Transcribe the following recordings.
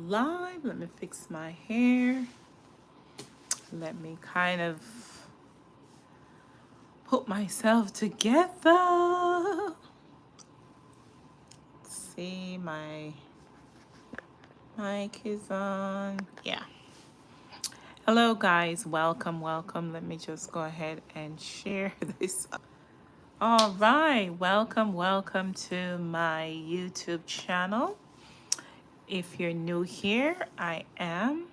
live. Let me fix my hair. Let me kind of put myself together. See, my mic is on. Yeah. Hello, guys. Welcome, welcome. Let me just go ahead and share this. All right. Welcome, welcome to my YouTube channel. If you're new here, I am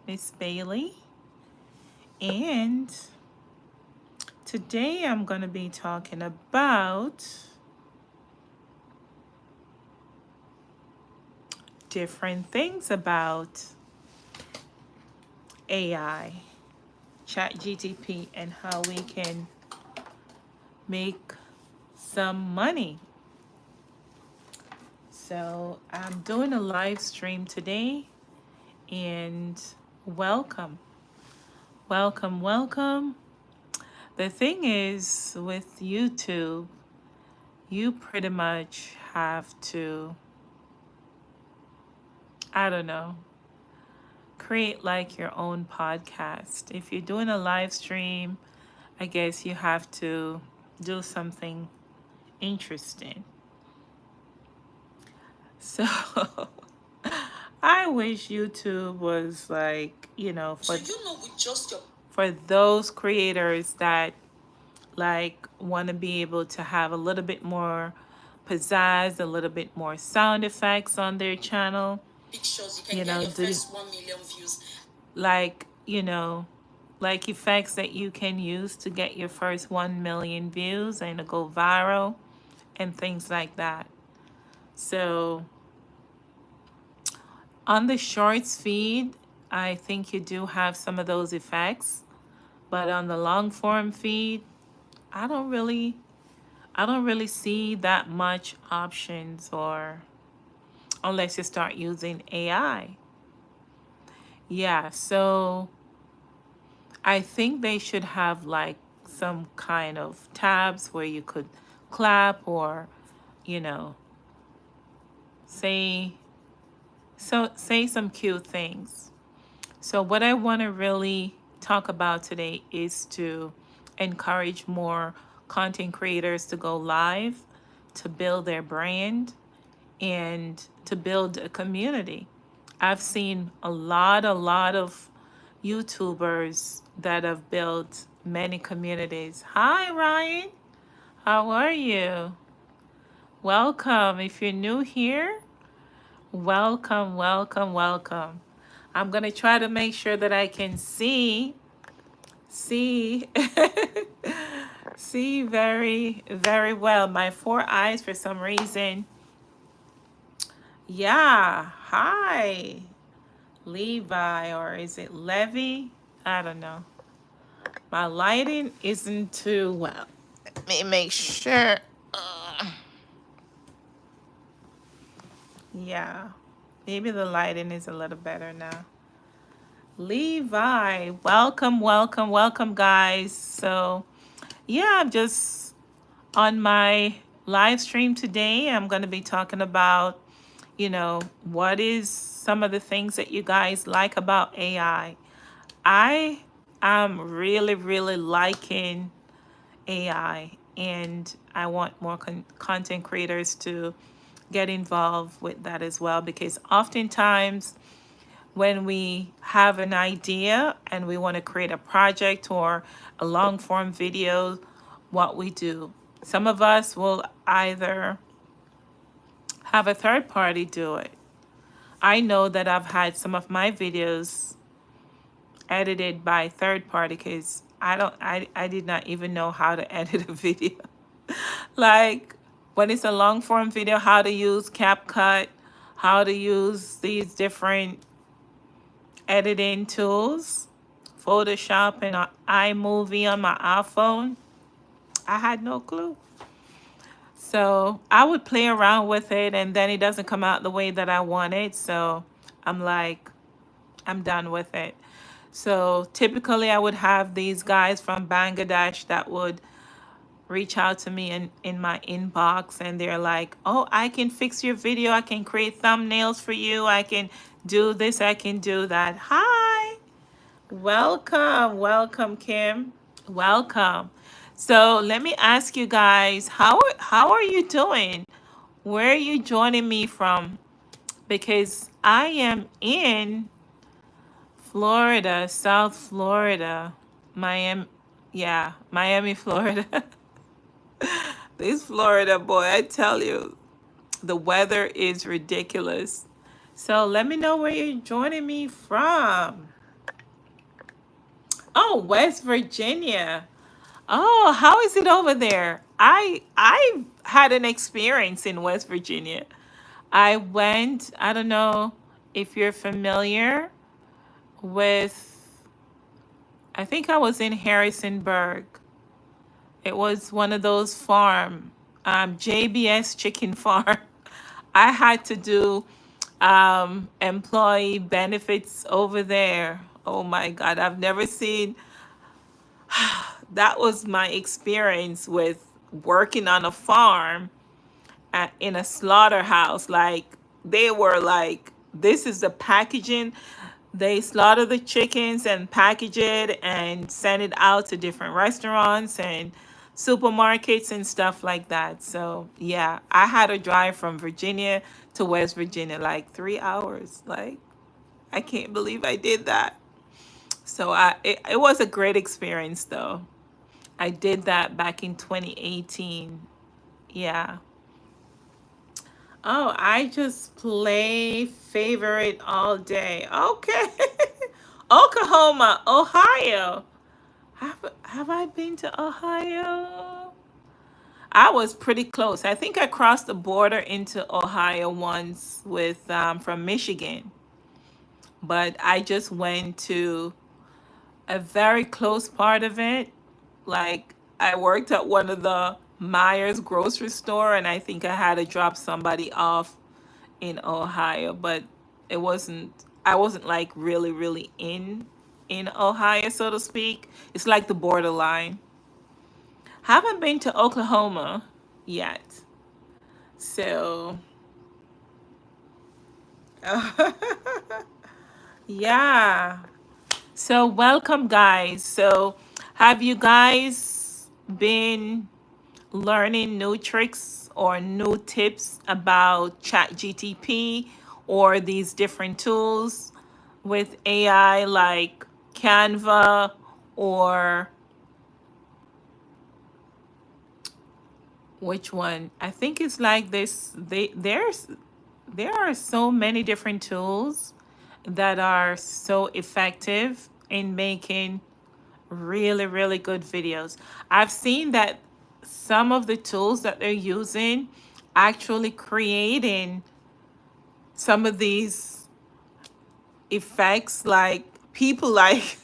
Miss Bailey. And today I'm going to be talking about different things about AI, ChatGPT, and how we can make some money. So I'm doing a live stream today, and welcome, welcome, welcome. The thing is with YouTube, you pretty much have to, I don't know, create like your own podcast. If you're doing a live stream, I guess you have to do something interesting. So I wish YouTube was like, for those creators that like want to be able to have a little bit more pizzazz, a little bit more sound effects on their channel. Pictures, you can get your first 1 million views. Like, like effects that you can use to get your first 1 million views and to go viral and things like that. So on the shorts feed, I think you do have some of those effects, but on the long form feed, I don't really see that much options, or unless you start using AI. Yeah, so I think they should have like some kind of tabs where you could clap or, you know, say say some cute things. So what I want to really talk about today is to encourage more content creators to go live, to build their brand, and to build a community. I've seen a lot of YouTubers that have built many communities. Hi, Ryan. How are you? Welcome. If you're new here, welcome, welcome, welcome. I'm going to try to make sure that I can see see very, very well. My 4 eyes, for some reason. Yeah. Hi, Levi, or is it Levy? I don't know. My lighting isn't too well. Let me make sure. Yeah. Maybe the lighting is a little better now. Levi, welcome, welcome, welcome, guys. So, yeah, I'm just on my live stream today. I'm going to be talking about, what is some of the things that you guys like about AI. I am really, really liking AI, and I want more content creators to get involved with that as well, because oftentimes when we have an idea and we want to create a project or a long form video, what we do, some of us will either have a third party do it. I know that I've had some of my videos edited by third party because I did not even know how to edit a video. Like when it's a long form video, how to use CapCut, how to use these different editing tools, Photoshop and iMovie on my iPhone. I had no clue. So I would play around with it and then it doesn't come out the way that I wanted. So I'm like, I'm done with it. So typically I would have these guys from Bangladesh that would reach out to me in my inbox, and they're like, oh, I can fix your video. I can create thumbnails for you. I can do this, I can do that. Hi, welcome, welcome, Kim. Welcome. So let me ask you guys, how are you doing? Where are you joining me from? Because I am in Florida, South Florida, Miami, yeah, Miami, Florida. This Florida boy, I tell you, the weather is ridiculous. So let me know where you're joining me from. Oh, West Virginia. Oh, how is it over there? I've had an experience in West Virginia. I went, I don't know if you're familiar with, I think I was in Harrisonburg. It was one of those JBS chicken farm. I had to do employee benefits over there. Oh my God, I've never seen, that was my experience with working on a farm in a slaughterhouse. Like they were like, this is the packaging. They slaughter the chickens and package it and send it out to different restaurants and supermarkets and stuff like that. So yeah, I had to drive from Virginia to West Virginia, like 3 hours. Like I can't believe I did that. So it was a great experience though. I did that back in 2018. Yeah. Oh, I just play favorite all day. Okay. Oklahoma, Ohio. Have I been to Ohio? I was pretty close. I think I crossed the border into Ohio once with from Michigan, but I just went to a very close part of it. Like I worked at one of the Myers grocery store, and I think I had to drop somebody off in Ohio, but it wasn't. I wasn't like really in Ohio, so to speak. It's like the borderline. Haven't been to Oklahoma yet, so yeah. So welcome, guys. So have you guys been learning new tricks or new tips about ChatGTP or these different tools with AI like Canva or which one? I think it's like this. There are so many different tools that are so effective in making really good videos. I've seen that some of the tools that they're using actually creating some of these effects, like people like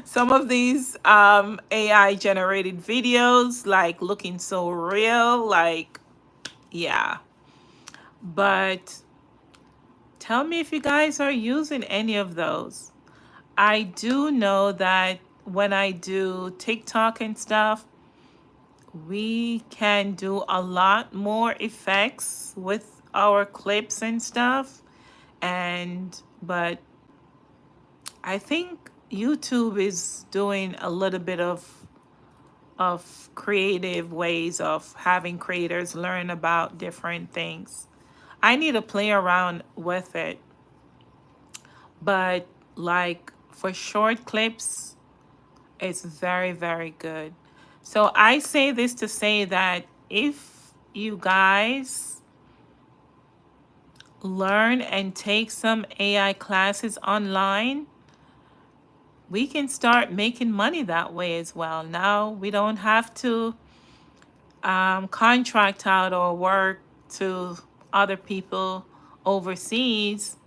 some of these AI generated videos like looking so real, like yeah. But tell me if you guys are using any of those. I do know that when I do TikTok and stuff, we can do a lot more effects with our clips and stuff. And but I think YouTube is doing a little bit of creative ways of having creators learn about different things. I need to play around with it, but like for short clips, it's very good. So I say this to say that if you guys learn and take some AI classes online, we can start making money that way as well. Now we don't have to contract out or work to other people overseas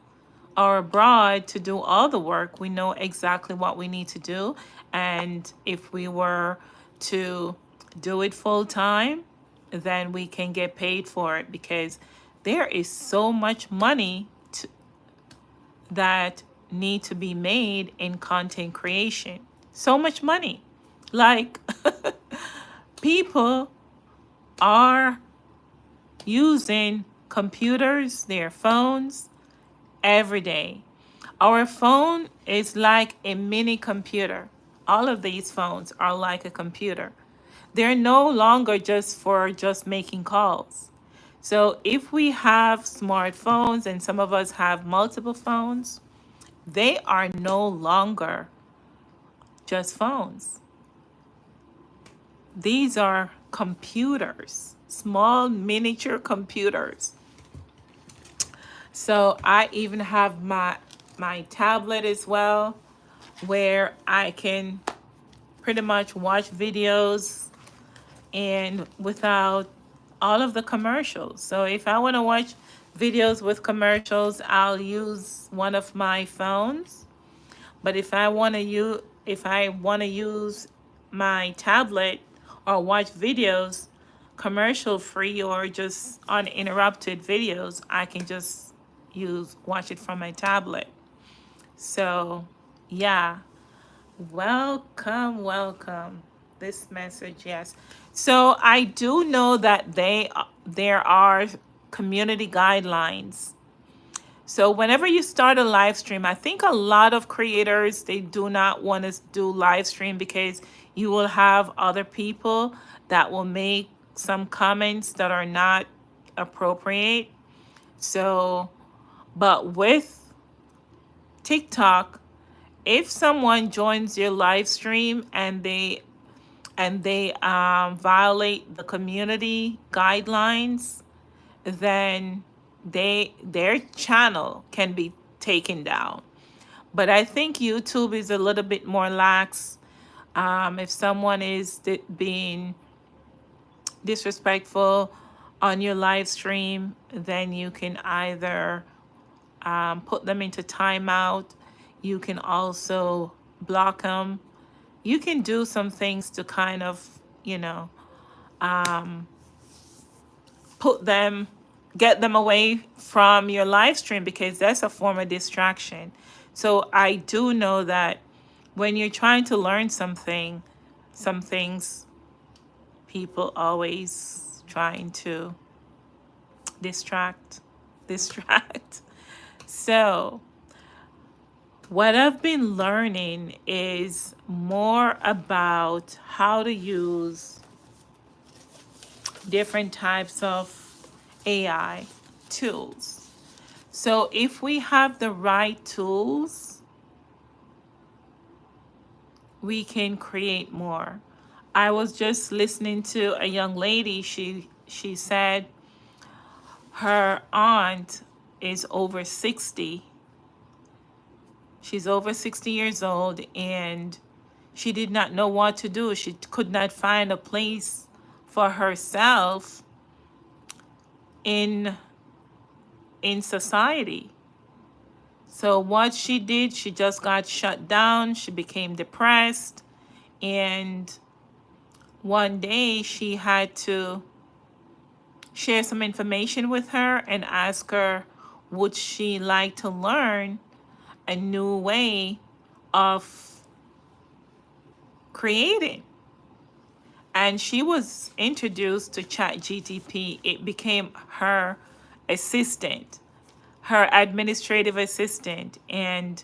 or abroad to do all the work. We know exactly what we need to do. And if we were to do it full time, then we can get paid for it because there is so much money that need to be made in content creation. So much money. Like people are using computers, their phones, every day. Our phone is like a mini computer. All of these phones are like a computer. They're no longer just for just making calls. So if we have smartphones and some of us have multiple phones, they are no longer just phones. These are computers, small miniature computers. So I even have my tablet as well, where I can pretty much watch videos and without all of the commercials. So if I want to watch videos with commercials, I'll use one of my phones. But if I want to use my tablet or watch videos commercial free or just uninterrupted videos, I can just watch it from my tablet. So, yeah. Welcome, welcome. This message, yes. So I do know that there are community guidelines. So whenever you start a live stream, I think a lot of creators, they do not want to do live stream because you will have other people that will make some comments that are not appropriate. So, but with TikTok, if someone joins your live stream and they violate the community guidelines, then their channel can be taken down. But I think YouTube is a little bit more lax. If someone is being disrespectful on your live stream, then you can either put them into timeout. You can also block them. You can do some things to kind of, put them, get them away from your live stream because that's a form of distraction. So I do know that when you're trying to learn something, some things people always trying to distract. So what I've been learning is more about how to use different types of AI tools. So if we have the right tools, we can create more. I was just listening to a young lady. She said her aunt is over 60. She's over 60 years old and she did not know what to do. She could not find a place for herself in society. So what she did, she just got shut down. She became depressed. And one day she had to share some information with her and ask her, would she like to learn a new way of creating? And she was introduced to ChatGPT. It became her assistant, her administrative assistant. And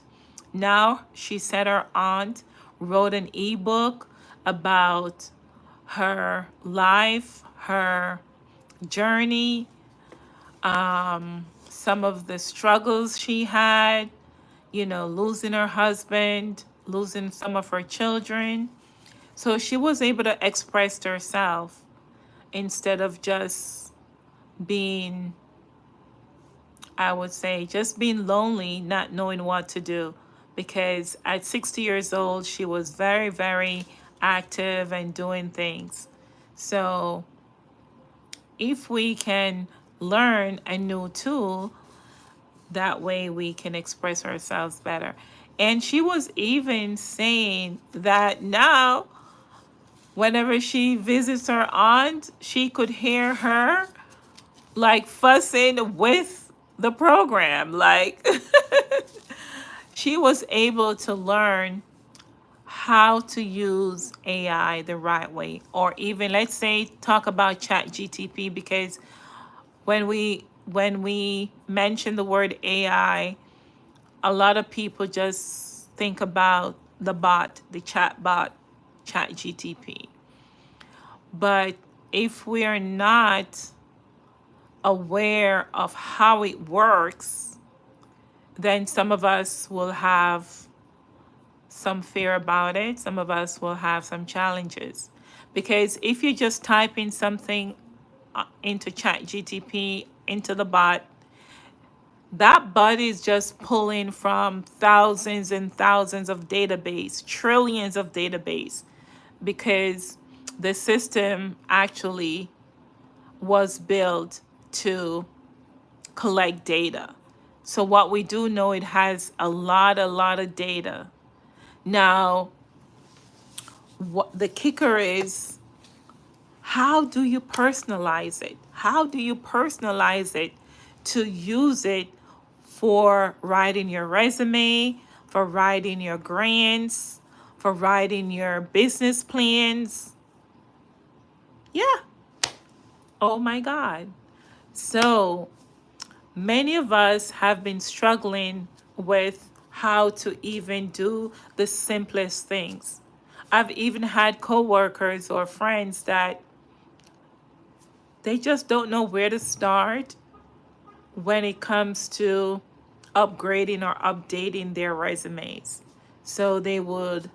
now she said her aunt wrote an ebook about her life, her journey, some of the struggles she had, losing her husband, losing some of her children. So she was able to express herself instead of just being, I would say, just being lonely, not knowing what to do. Because at 60 years old, she was very, very active and doing things. So if we can learn a new tool, that way we can express ourselves better. And she was even saying that now, whenever she visits her aunt, she could hear her like fussing with the program. Like she was able to learn how to use AI the right way. Or even, let's say, talk about ChatGPT, because when we mention the word AI, a lot of people just think about the bot, the chat bot, chat GTP. But if we are not aware of how it works, then some of us will have some fear about it. Some of us will have some challenges. Because if you just type in something into chat GTP, into the bot, that bot is just pulling from thousands and thousands of database, trillions of database, because the system actually was built to collect data. So what we do know, it has a lot of data. Now, what the kicker is, how do you personalize it? How do you personalize it to use it for writing your resume, for writing your grants, for writing your business plans? Yeah. Oh my God. So many of us have been struggling with how to even do the simplest things. I've even had coworkers or friends that they just don't know where to start when it comes to upgrading or updating their resumes. So they would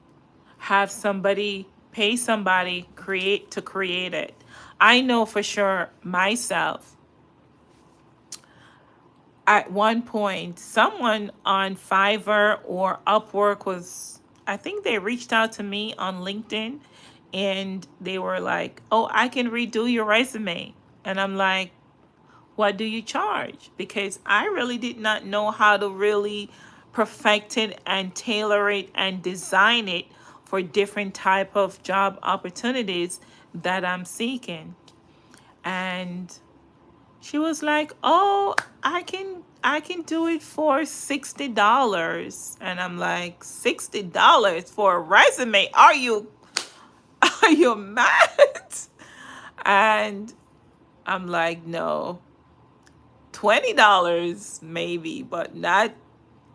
have somebody pay somebody create it. I know for sure myself, at one point, someone on Fiverr or Upwork was, I think they reached out to me on LinkedIn and they were like, "Oh, I can redo your resume." And I'm like, "What do you charge?" Because I really did not know how to really perfect it and tailor it and design it for different type of job opportunities that I'm seeking. And she was like, "Oh, I can do it for $60." And I'm like, $60 for a resume? Are you mad? And I'm like, "No, $20 maybe, but not,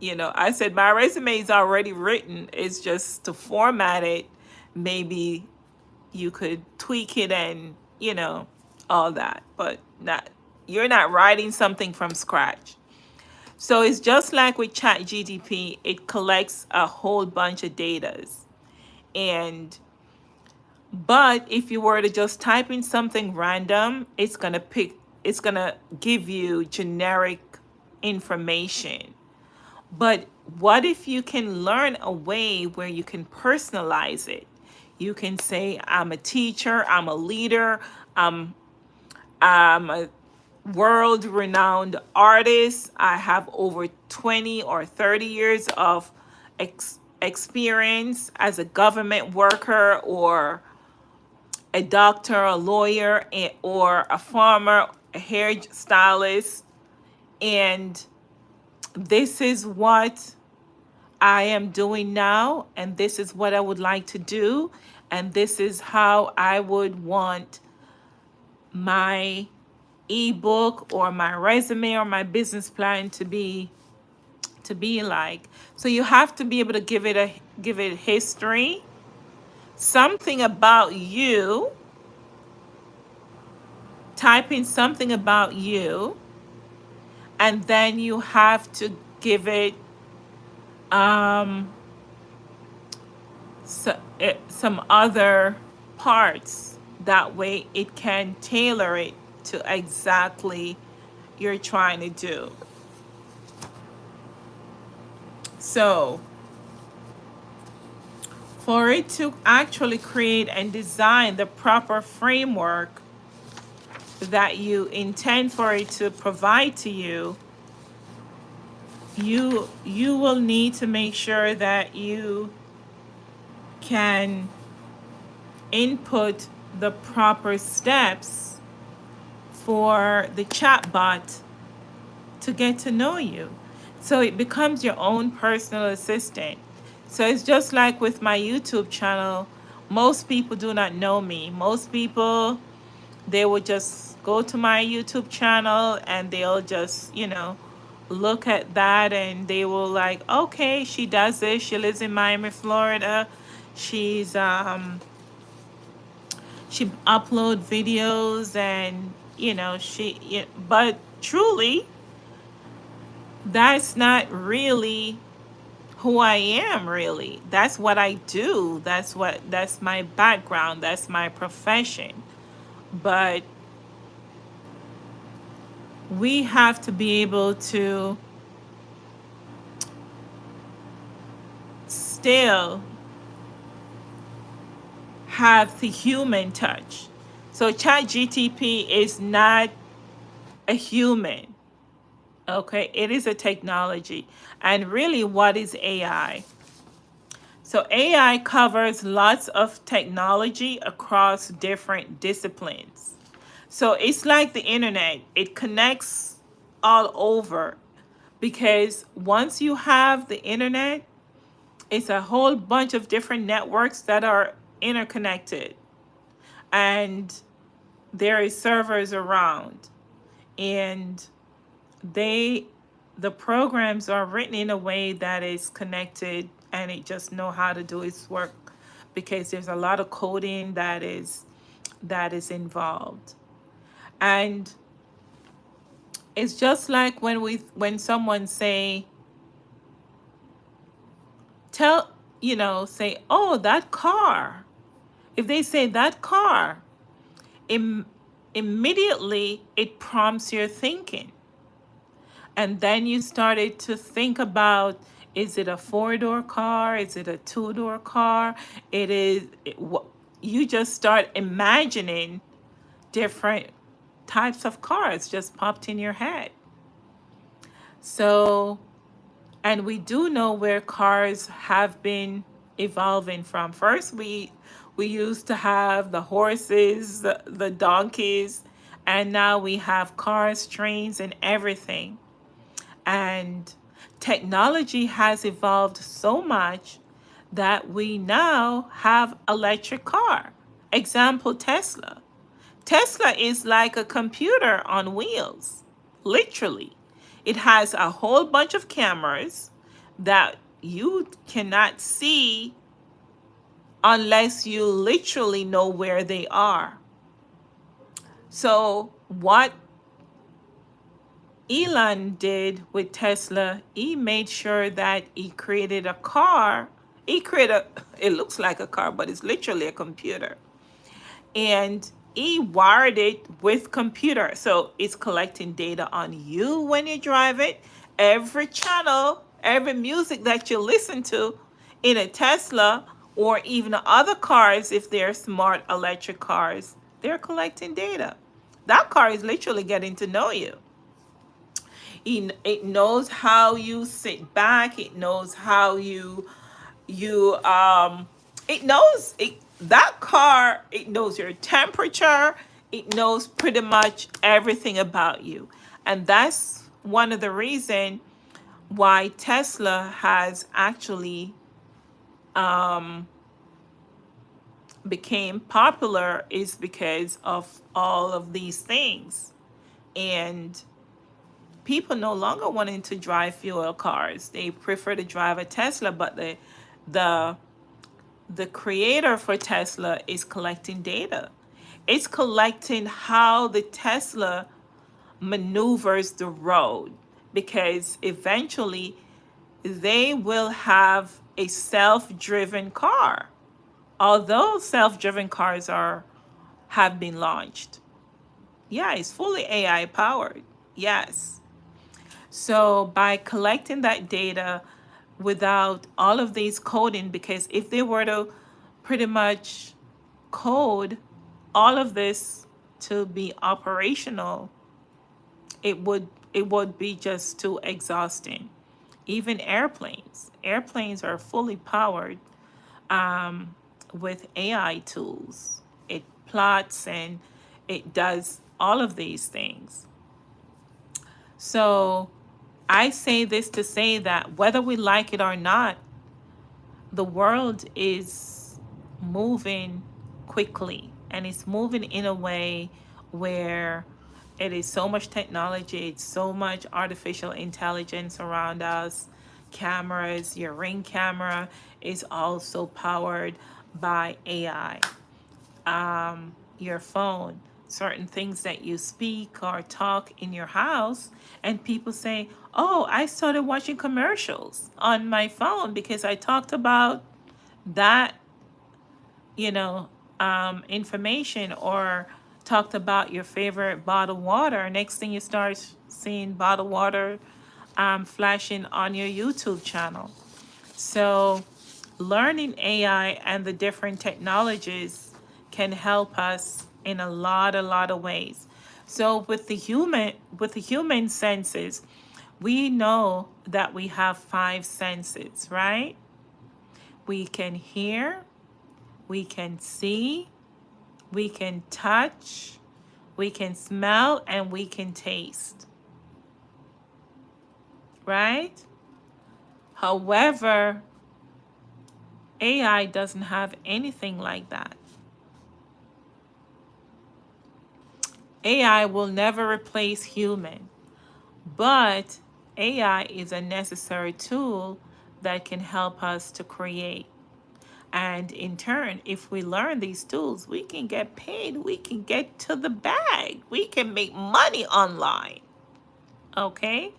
I said my resume is already written. It's just to format it. Maybe you could tweak it and, all that, but not, you're not writing something from scratch." So it's just like with ChatGPT, it collects a whole bunch of data. And but if you were to just type in something random, it's gonna give you generic information. But what if you can learn a way where you can personalize it? You can say, "I'm a teacher, I'm a leader, I'm a world renowned artist. I have over 20 or 30 years of experience as a government worker or a doctor, a lawyer, or a farmer, a hairstylist. And this is what I am doing now, and this is what I would like to do, and this is how I would want my ebook or my resume or my business plan to be like." So you have to be able to give it history, something about you, type in something about you, and then you have to give it um some other parts. That way it can tailor it to exactly you're trying to do. So for it to actually create and design the proper framework that you intend for it to provide to you, you will need to make sure that you can input the proper steps for the chatbot to get to know you. So it becomes your own personal assistant. So it's just like with my YouTube channel. Most people do not know me. Most people, they will just go to my YouTube channel and they'll just, look at that and they will like, okay, she does this. She lives in Miami, Florida. She's she upload videos and but truly that's not really who I am really. That's what I do. That's my background. That's my profession. But we have to be able to still have the human touch. So ChatGTP is not a human. Okay, it is a technology. And really, what is AI? So AI covers lots of technology across different disciplines. So it's like the internet. It connects all over because once you have the internet, it's a whole bunch of different networks that are interconnected, and there is servers around, and they the programs are written in a way that is connected and it just know how to do its work because there's a lot of coding that is involved. And it's just like when someone tell say, oh, that car. If they say that car, Im- immediately it prompts your thinking. And then you started to think about, is it a four-door car? Is it a two-door car? You just start imagining different types of cars just popped in your head. So, and we do know where cars have been evolving from. First, we used to have the horses, the donkeys, and now we have cars, trains, and everything. And technology has evolved so much that we now have electric car. Example, Tesla. Tesla is like a computer on wheels, literally. It has a whole bunch of cameras that you cannot see unless you literally know where they are. So, what Elon did with Tesla, he made sure that he created a car. It looks like a car, but it's literally a computer. And he wired it with computer. So it's collecting data on you when you drive it. Every channel, every music that you listen to in a Tesla or even other cars, if they're smart electric cars, they're collecting data. That car is literally getting to know you. It knows how you sit back. It knows how you it knows that car. It knows your temperature. It knows pretty much everything about you. And that's one of the reason why Tesla has actually became popular, is because of all of these things. And people no longer wanting to drive fuel cars. They prefer to drive a Tesla, but the the creator for Tesla is collecting data. It's collecting how the Tesla maneuvers the road, because eventually they will have a self-driven car. Although self-driven cars are have been launched. Yeah, it's fully AI powered. Yes. So by collecting that data without all of these coding, because if they were to pretty much code all of this to be operational, it would be just too exhausting. Even airplanes are fully powered with AI tools. It plots and it does all of these things. So I say this to say that whether we like it or not, the world is moving quickly, and it's moving in a way where It is so much technology, it's so much artificial intelligence around us. Cameras, your Ring camera is also powered by AI. Your phone, certain things that you speak or talk in your house, and people say, "Oh, I started watching commercials on my phone because I talked about that, you know, information, or talked about your favorite bottled water." Next thing you start seeing bottled water flashing on your YouTube channel. So, learning AI and the different technologies can help us in a lot of ways. So, with the human senses, we know that we have five senses, right? We can hear, we can see, we can touch, we can smell, and we can taste, right? However, AI doesn't have anything like that. AI will never replace human, but AI is a necessary tool that can help us to create. And in turn, if we learn these tools, we can get paid, we can get to the bag, we can make money online. Okay?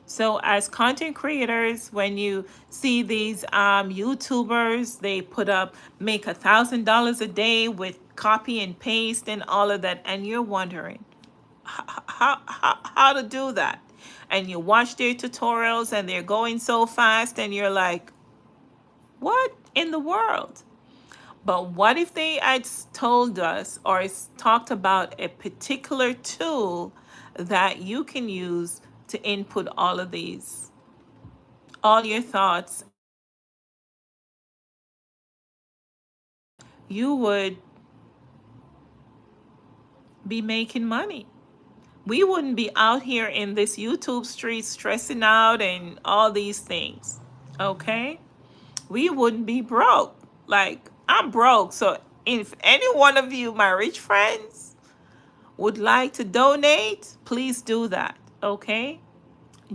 So, as content creators, when you see these YouTubers, they put up make $1,000 a day with copy and paste and all of that, and you're wondering how to do that. And you watch their tutorials and they're going so fast, and you're like, what in the world? But what if they had told us or talked about a particular tool that you can use to input all of these, all your thoughts? You would be making money. We wouldn't be out here in this YouTube street stressing out and all these things. Okay? We wouldn't be broke. Like, I'm broke. So, if any one of you, my rich friends, would like to donate, please do that. Okay?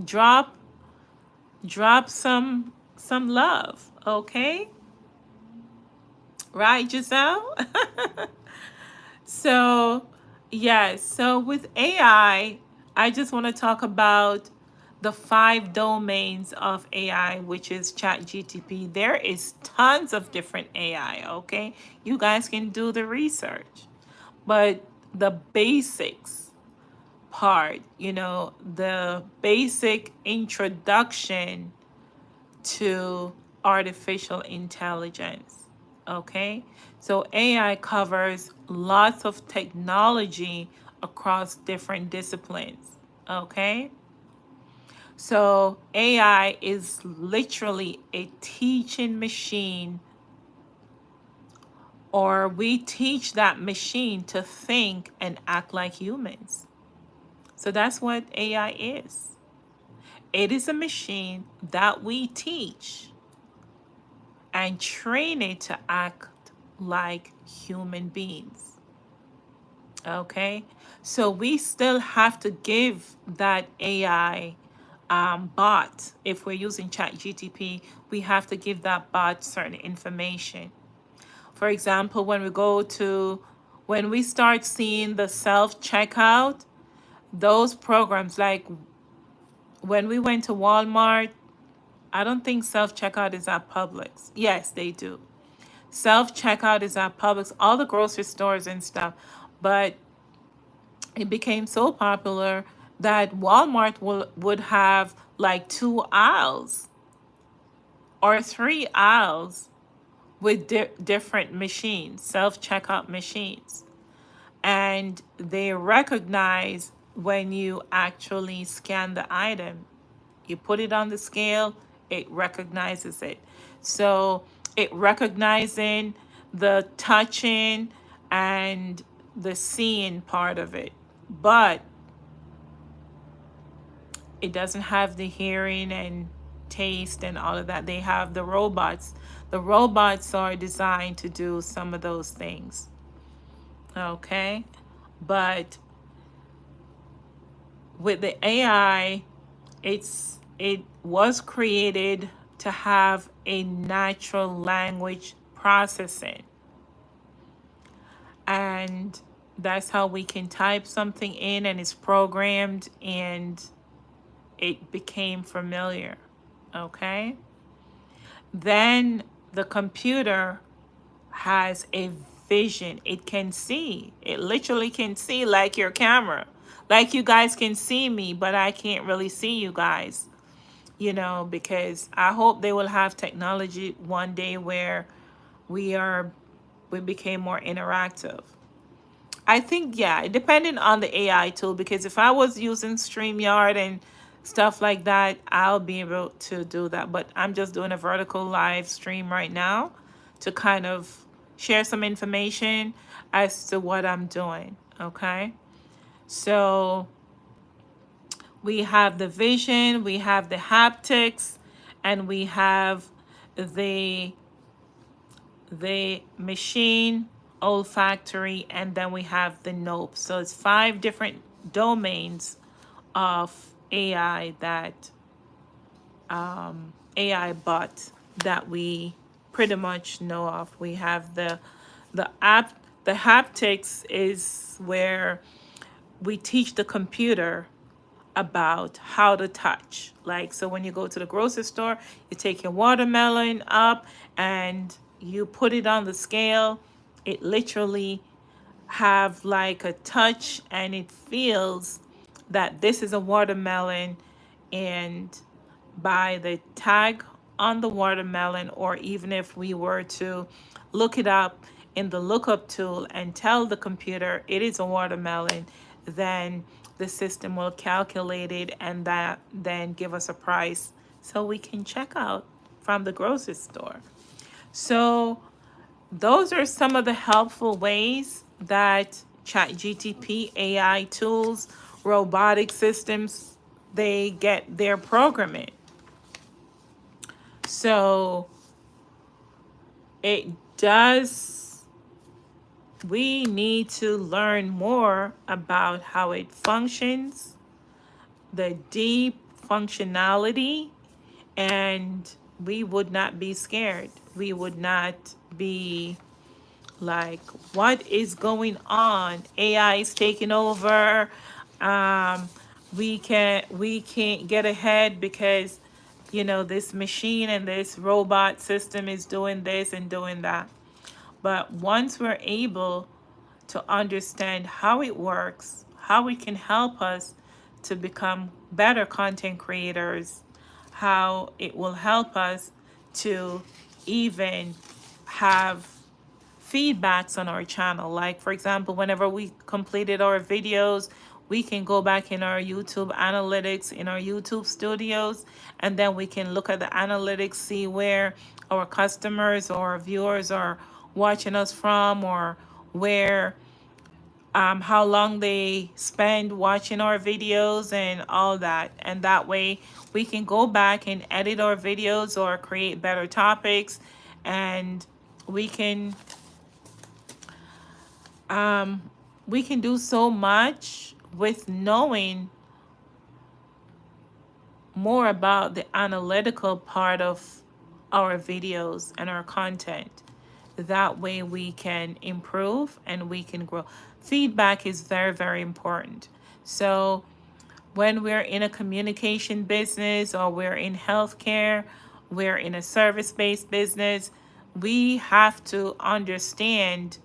Drop some love. Okay? Right, Giselle? So, yes, so with AI, I just want to talk about the five domains of AI, which is ChatGTP. There is tons of different AI, okay? You guys can do the research. But the basics part, the basic introduction to artificial intelligence. Okay, so AI covers lots of technology across different disciplines. Okay, so AI is literally a teaching machine, or we teach that machine to think and act like humans. So that's what AI is. It is a machine that we teach and train it to act like human beings. Okay? So we still have to give that AI bot, if we're using ChatGTP, we have to give that bot certain information. For example, when we start seeing the self checkout, those programs, like when we went to Walmart, I don't think self checkout is at Publix. Yes, they do. Self checkout is at Publix, all the grocery stores and stuff. But it became so popular that Walmart would have like 2 aisles or 3 aisles with different machines, self checkout machines. And they recognize when you actually scan the item. You put it on the scale, it recognizes it. So it recognizing the touching and the seeing part of it. But it doesn't have the hearing and taste and all of that. They have the robots. The robots are designed to do some of those things. Okay? But with the AI, it was created to have a natural language processing, and that's how we can type something in and it's programmed and it became familiar. Okay, then the computer has a vision. It can see. It literally can see, like your camera. Like you guys can see me, but I can't really see you guys, because I hope they will have technology one day where we are we became more interactive. I think, yeah, depending on the AI tool, because if I was using StreamYard and stuff like that, I'll be able to do that. But I'm just doing a vertical live stream right now to kind of share some information as to what I'm doing. Okay. So we have the vision, we have the haptics, and we have the machine, olfactory, and then we have the nope. So it's 5 different domains of AI that AI bot that we pretty much know of. We have the haptics is where we teach the computer about how to touch. Like, so when you go to the grocery store, you take your watermelon up and you put it on the scale. It literally have like a touch and it feels that this is a watermelon, and by the tag on the watermelon, or even if we were to look it up in the lookup tool and tell the computer it is a watermelon, then the system will calculate it and that then give us a price so we can check out from the grocery store. So those are some of the helpful ways that ChatGTP, AI tools, robotic systems, they get their programming. So it does, we need to learn more about how it functions, the deep functionality, and we would not be scared. We would not be like, what is going on? AI is taking over. Um, we can't get ahead because this machine and this robot system is doing this and doing that. But once we're able to understand how it works, how it can help us to become better content creators, how it will help us to even have feedbacks on our channel. Like, for example, whenever we completed our videos, we can go back in our YouTube analytics, in our YouTube studios, and then we can look at the analytics, see where our customers or viewers are watching us from, or where how long they spend watching our videos and all that. And that way we can go back and edit our videos or create better topics, and we can do so much with knowing more about the analytical part of our videos and our content. That way we can improve and we can grow. Feedback is very, very important. So when we're in a communication business, or we're in healthcare, we're in a service-based business, we have to understand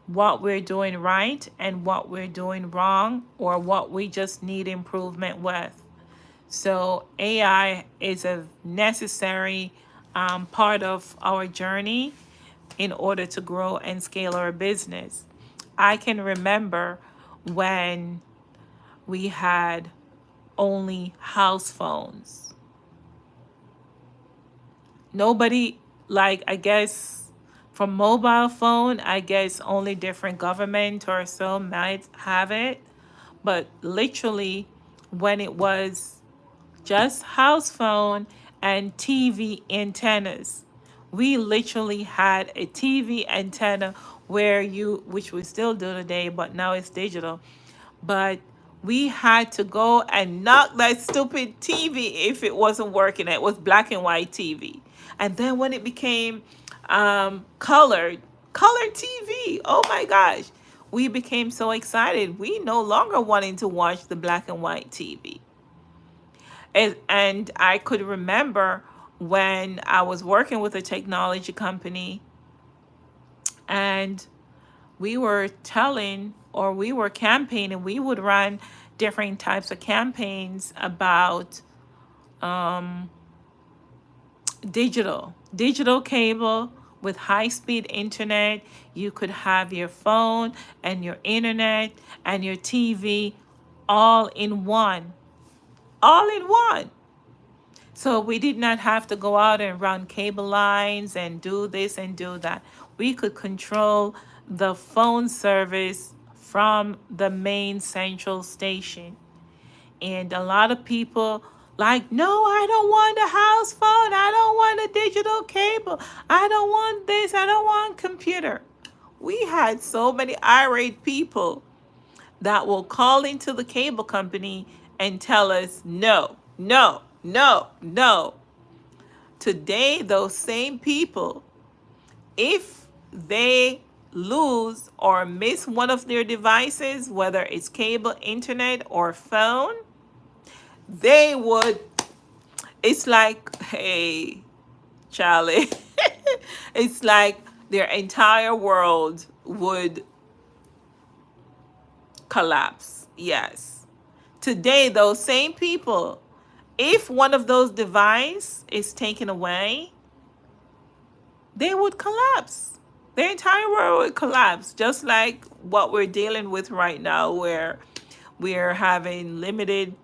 what we're doing right and what we're doing wrong, or what we just need improvement with. So AI is a necessary part of our journey in order to grow and scale our business. I can remember when we had only house phones. Nobody, like, I guess for mobile phone, I guess only different government or so might have it. But literally, when it was just house phone and TV antennas, we literally had a TV antenna which we still do today, but now it's digital. But we had to go and knock that stupid TV if it wasn't working. It was black and white TV. And then when it became colored TV, oh my gosh, we became so excited. We no longer wanted to watch the black and white TV. And I could remember when I was working with a technology company, and we were telling, or we were campaigning, we would run different types of campaigns about digital cable with high-speed internet. You could have your phone and your internet and your TV all in one, all in one. So we did not have to go out and run cable lines and do this and do that. We could control the phone service from the main central station. And a lot of people like, no, I don't want a house phone. I don't want a digital cable. I don't want this. I don't want computer. We had so many irate people that will call into the cable company and tell us, no, no, no, no. Today, those same people, if they lose or miss one of their devices, whether it's cable, internet, or phone, they would, it's like, hey, Charlie, it's like their entire world would collapse. Yes. Today, those same people, if one of those devices is taken away, they would collapse. Their entire world would collapse, just like what we're dealing with right now, where we're having limited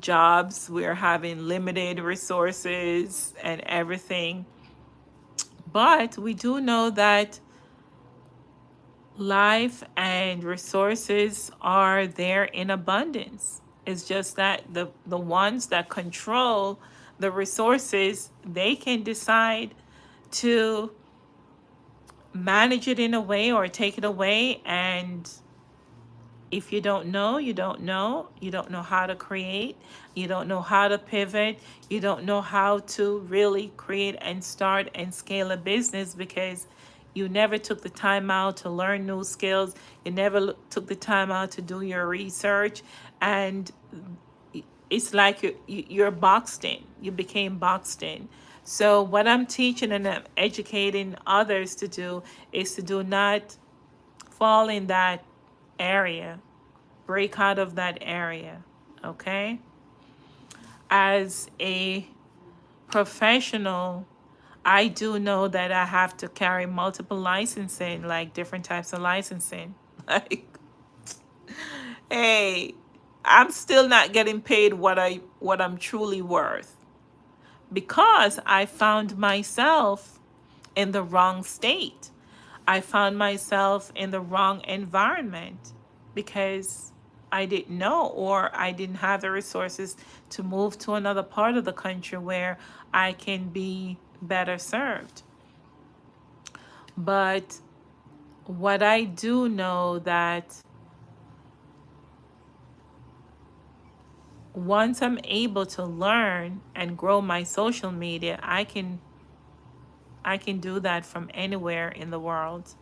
jobs, we're having limited resources and everything. But we do know that life and resources are there in abundance. It's just that the ones that control the resources, they can decide to manage it in a way or take it away. And if you don't know, you don't know. You don't know how to create. You don't know how to pivot. You don't know how to really create and start and scale a business, because you never took the time out to learn new skills. You never took the time out to do your research. And it's like you're boxed in. You became boxed in. So what I'm teaching and I'm educating others to do is to do not fall in that area. Break out of that area. Okay? As a professional, I do know that I have to carry multiple licensing, like different types of licensing. Like, hey, I'm still not getting paid what I'm truly worth, because I found myself in the wrong state. I found myself in the wrong environment because I didn't know, or I didn't have the resources to move to another part of the country where I can be better served. But what I do know, that once I'm able to learn and grow my social media, I can do that from anywhere in the world,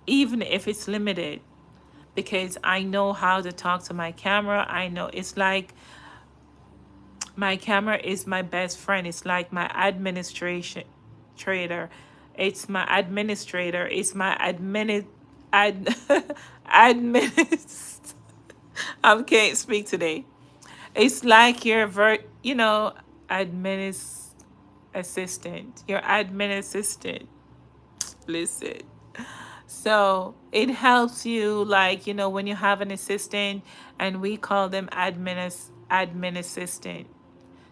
even if it's limited, because I know how to talk to my camera. I know, it's like my camera is my best friend. It's like my administration trader. It's my administrator. It's my ad, admin. I can't speak today. It's like your admin assistant. Your admin assistant. Listen. So it helps you, like, when you have an assistant, and we call them admin assistant.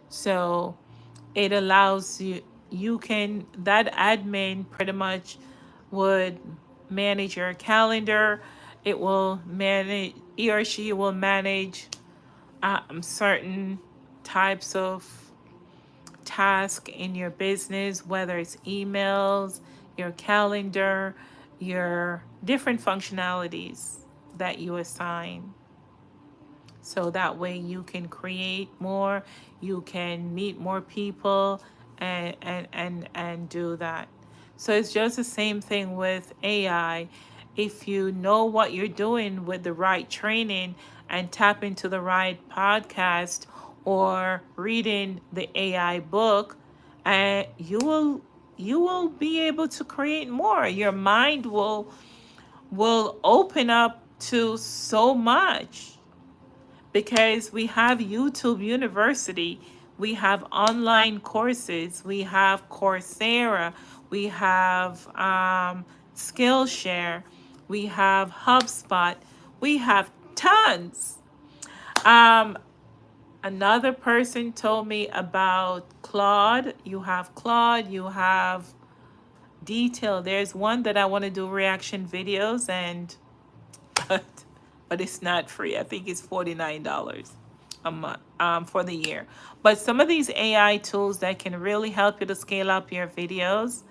So it allows that admin pretty much would manage your calendar. It will manage, he or she will manage certain types of task in your business, whether it's emails, your calendar, your different functionalities. that you assign. So that way you can create more, you can meet more people and do that. So it's just the same thing with AI. If you know what you're doing with the right training and tap into the right podcast or reading the AI book, and you will be able to create more. Your mind will open up to so much because we have YouTube University, we have online courses, we have Coursera, we have Skillshare, we have HubSpot, we have tons. Um, Another person told me about Claude. You have Claude, you have Detail. There's one that I want to do reaction videos and but but it's not free. I think it's $49 a month for the year. But some of these AI tools that can really help you to scale up your videos,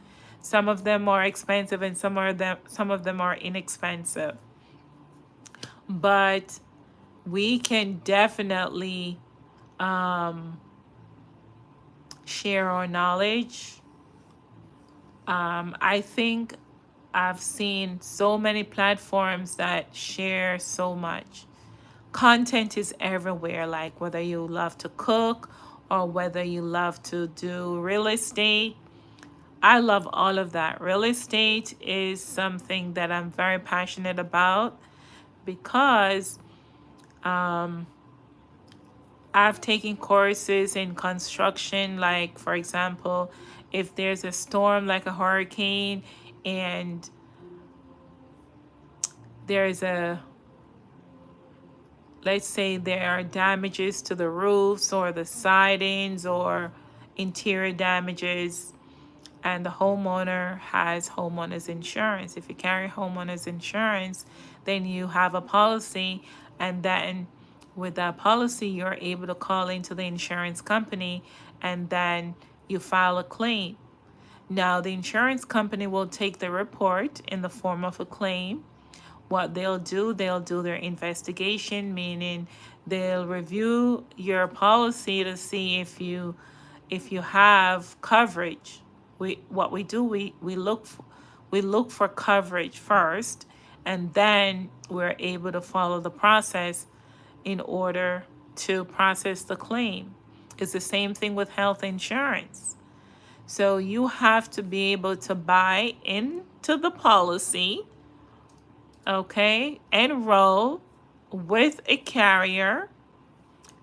some of them are expensive and some of them are inexpensive. But we can definitely share our knowledge. I think I've seen so many platforms that share so much. Content is everywhere, like whether you love to cook or whether you love to do real estate. I love all of that. Real estate is something that I'm very passionate about because I've taken courses in construction, like, for example, if there's a storm like a hurricane and there's a let's say there are damages to the roofs or the sidings or interior damages, and the homeowner has homeowners insurance. If you carry homeowners insurance, then you have a policy, and then with that policy, you're able to call into the insurance company and then you file a claim. Now, the insurance company will take the report in the form of a claim. What they'll do their investigation, meaning they'll review your policy to see if you have coverage. We look for coverage first, and then we're able to follow the process in order to process the claim. It's the same thing with health insurance. So you have to be able to buy into the policy, okay, enroll with a carrier.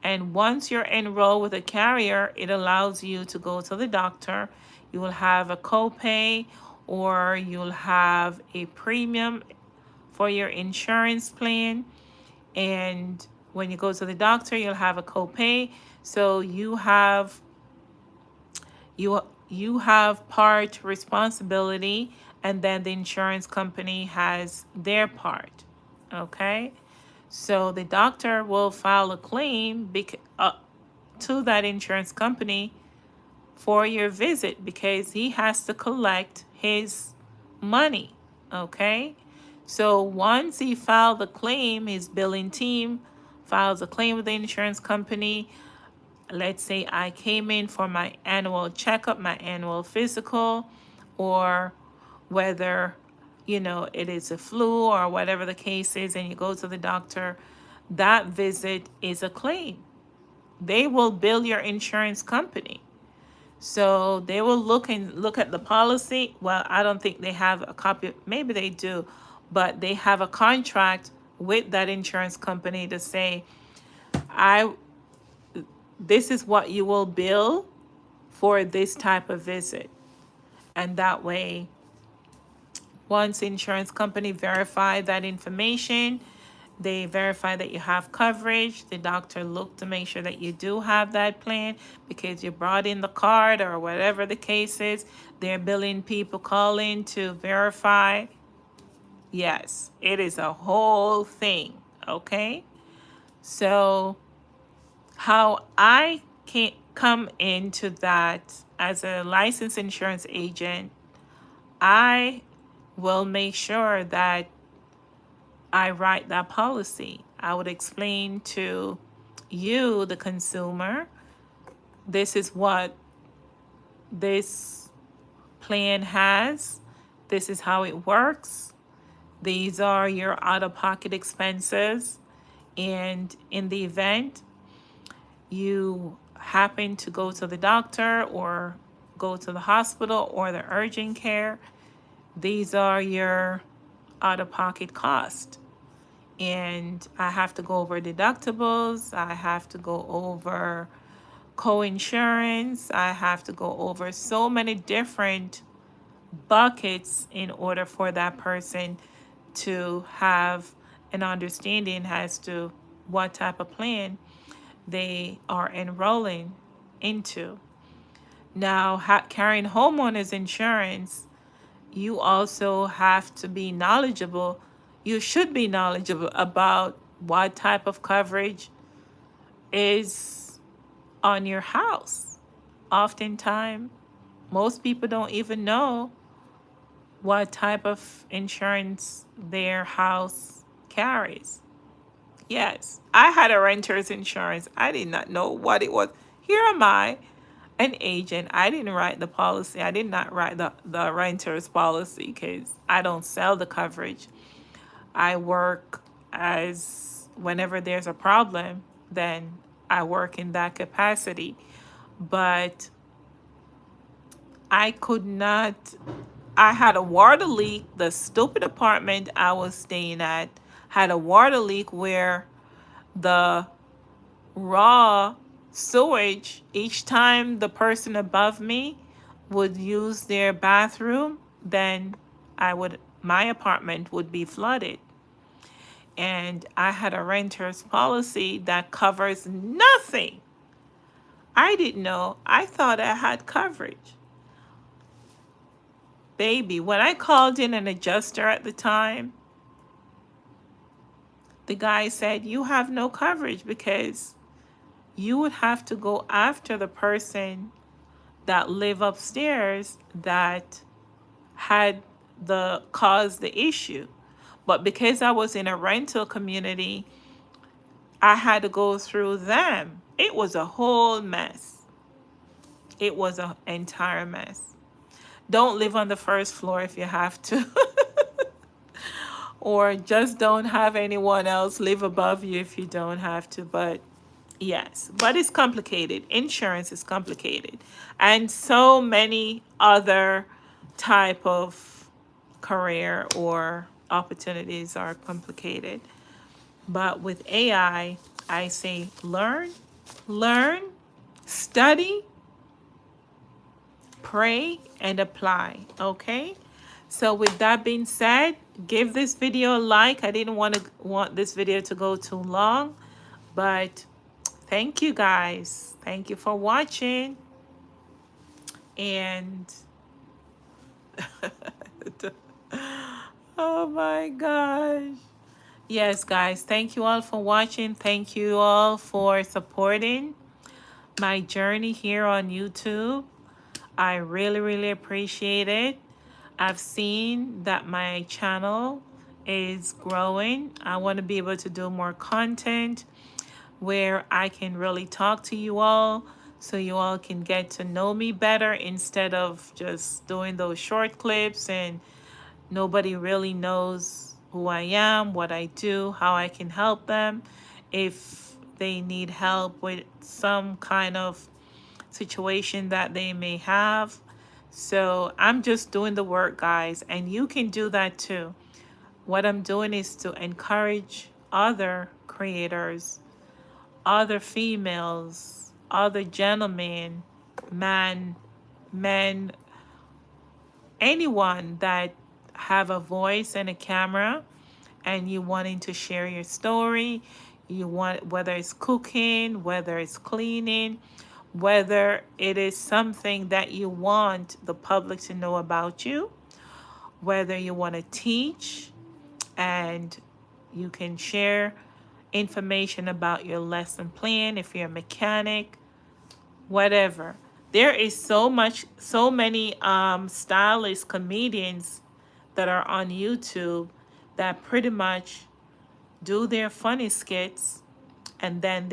And once you're enrolled with a carrier, it allows you to go to the doctor. You will have a copay or you'll have a premium for your insurance plan. And when you go to the doctor, you'll have a copay. So you have part responsibility, and then the insurance company has their part. Okay? So the doctor will file a claim to that insurance company for your visit because he has to collect his money. Okay? So once he filed the claim, his billing team files a claim with the insurance company. Let's say I came in for my annual checkup, my annual physical, or whether it is a flu or whatever the case is, and you go to the doctor, that visit is a claim. They will bill your insurance company. So they will look at the policy. Well, I don't think they have a copy. Maybe they do, but they have a contract with that insurance company to say, I this is what you will bill for this type of visit. And that way, once the insurance company verify that information, they verify that you have coverage. The doctor look to make sure that you do have that plan because you brought in the card or whatever the case is. They're billing people call in to verify. Yes, it is a whole thing. Okay. So how I can come into that as a licensed insurance agent, I will make sure that I write that policy. I would explain to you, the consumer, this is what this plan has, this is how it works, these are your out of pocket expenses, and in the event you happen to go to the doctor or go to the hospital or the urgent care, these are your out of pocket costs. And I have to go over deductibles, I have to go over co-insurance, I have to go over so many different buckets in order for that person to have an understanding as to what type of plan they are enrolling into. Now, carrying homeowners insurance, you also have to be knowledgeable. You should be knowledgeable about what type of coverage is on your house. Oftentimes, most people don't even know what type of insurance their house carries. Yes, I had a renter's insurance. I did not know what it was. Here am I, an agent. I didn't write the policy. I did not write the renter's policy because I don't sell the coverage. I work as whenever there's a problem, then I work in that capacity. But I could not, I had a water leak. The stupid apartment I was staying at had a water leak where the raw sewage, each time the person above me would use their bathroom, then my apartment would be flooded. And I had a renter's policy that covers nothing. I didn't know. I thought I had coverage. Baby, when I called in an adjuster at the time, the guy said, you have no coverage because you would have to go after the person that live upstairs that had caused the issue. But because I was in a rental community, I had to go through them. It was a whole mess. It was an entire mess. Don't live on the first floor if you have to. Or just don't have anyone else live above you if you don't have to. But yes, but it's complicated. Insurance is complicated. And so many other type of career or opportunities are complicated. But with AI, I say learn, study, pray, and apply. Okay? So with that being said, give this video a like. I didn't want this video to go too long, but thank you guys. Thank you for watching. And oh my gosh. Yes, guys, thank you all for watching. Thank you all for supporting my journey here on YouTube. I really, really appreciate it. I've seen that my channel is growing. I want to be able to do more content where I can really talk to you all so you all can get to know me better instead of just doing those short clips and nobody really knows who I am, what I do, how I can help them if they need help with some kind of situation that they may have. So I'm just doing the work, guys, and you can do that too. What I'm doing is to encourage other creators, other females, other gentlemen, men, anyone that have a voice and a camera and you wanting to share your story, you want, whether it's cooking, whether it's cleaning, whether it is something that you want the public to know about you, whether you want to teach and you can share information about your lesson plan, if you're a mechanic, whatever. There is so many stylish comedians that are on YouTube that pretty much do their funny skits, and then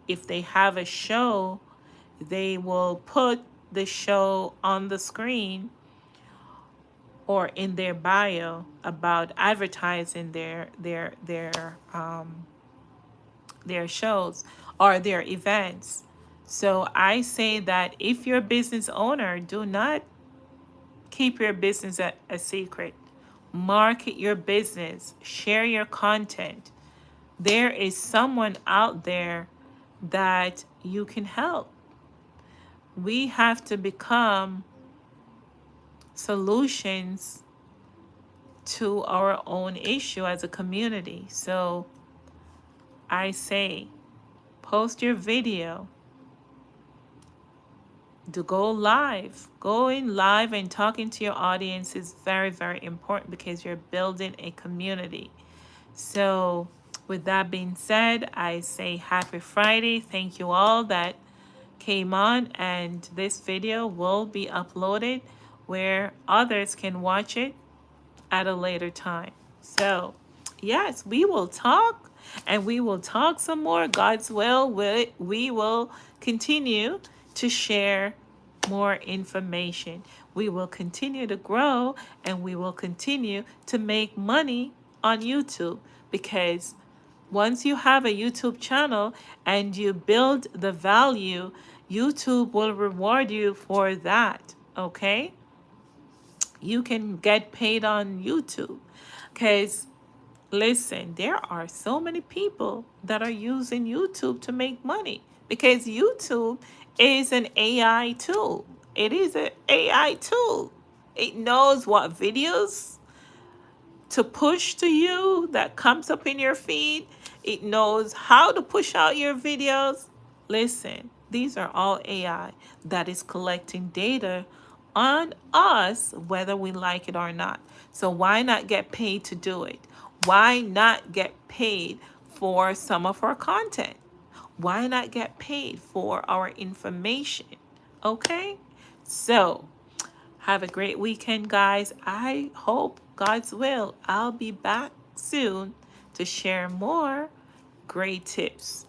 if they have a show, they will put the show on the screen or in their bio about advertising their shows or their events. So I say that if you're a business owner, do not keep your business a secret. Market your business, share your content. There is someone out there that you can help. We have to become solutions to our own issue as a community. So I say, post your video, to go live. Going live and talking to your audience is very, very important because you're building a community. So with that being said, I say happy Friday. Thank you all that came on, and this video will be uploaded where others can watch it at a later time. So yes, we will talk, and we will talk some more. God's will, we will continue to share more information. We will continue to grow, and we will continue to make money on YouTube, because once you have a YouTube channel and you build the value, YouTube will reward you for that. Okay? You can get paid on YouTube, because listen, there are so many people that are using YouTube to make money, because YouTube is an AI tool. It is an AI tool. It knows what videos to push to you that comes up in your feed. It knows how to push out your videos. Listen, these are all AI that is collecting data on us, whether we like it or not. So why not get paid to do it? Why not get paid for some of our content? Why not get paid for our information? Okay? So have a great weekend, guys. I hope, God's will, I'll be back soon to share more great tips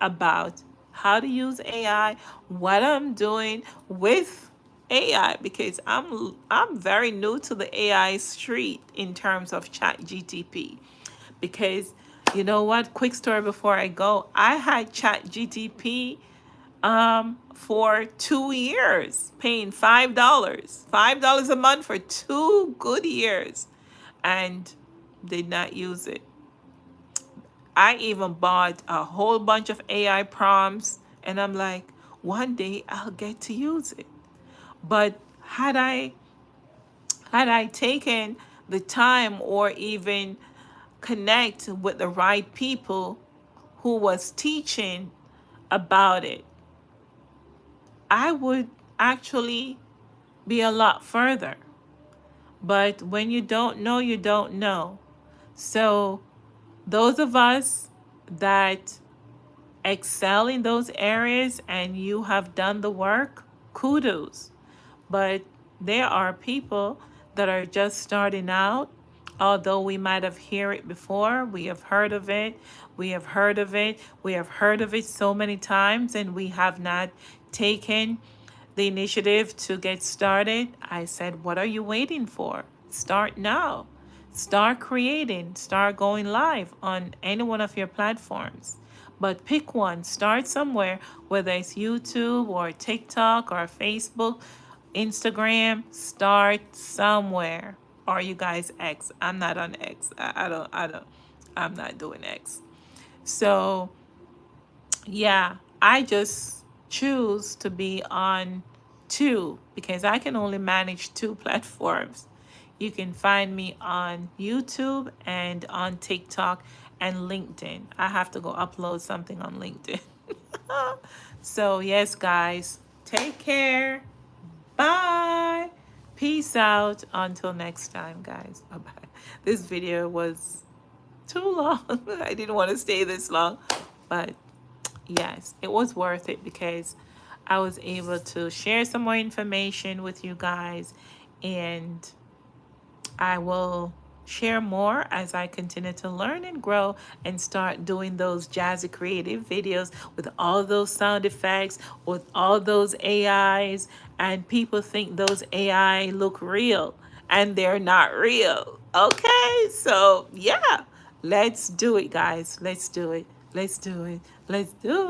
about how to use AI, what I'm doing with AI, because I'm very new to the AI street in terms of ChatGTP. Because you know what? Quick story before I go. I had ChatGTP for 2 years, paying $5 a month for 2 good years, and did not use it. I even bought a whole bunch of AI prompts, and I'm like, one day I'll get to use it. But had I taken the time or even connect with the right people who was teaching about it, I would actually be a lot further. But when you don't know, you don't know. So those of us that excel in those areas and you have done the work, kudos. But there are people that are just starting out. Although we might have heard it before, we have heard of it, we have heard of it, we have heard of it so many times, and we have not taken the initiative to get started. I said, what are you waiting for? Start now. Start creating, start going live on any one of your platforms. But pick one, start somewhere, whether it's YouTube or TikTok or Facebook, Instagram, start somewhere. Are you guys X? I'm not on X. I'm not doing X. So yeah, I just choose to be on two because I can only manage two platforms. You can find me on YouTube and on TikTok and LinkedIn. I have to go upload something on LinkedIn. So, yes, guys, take care. Bye. Peace out. Until next time, guys. Bye bye. This video was too long. I didn't want to stay this long, but yes, it was worth it because I was able to share some more information with you guys, and I will share more as I continue to learn and grow and start doing those jazzy creative videos with all those sound effects, with all those AIs, and people think those AI look real and they're not real. Okay, so yeah, let's do it, guys. Let's do it. Let's do it. Let's do it.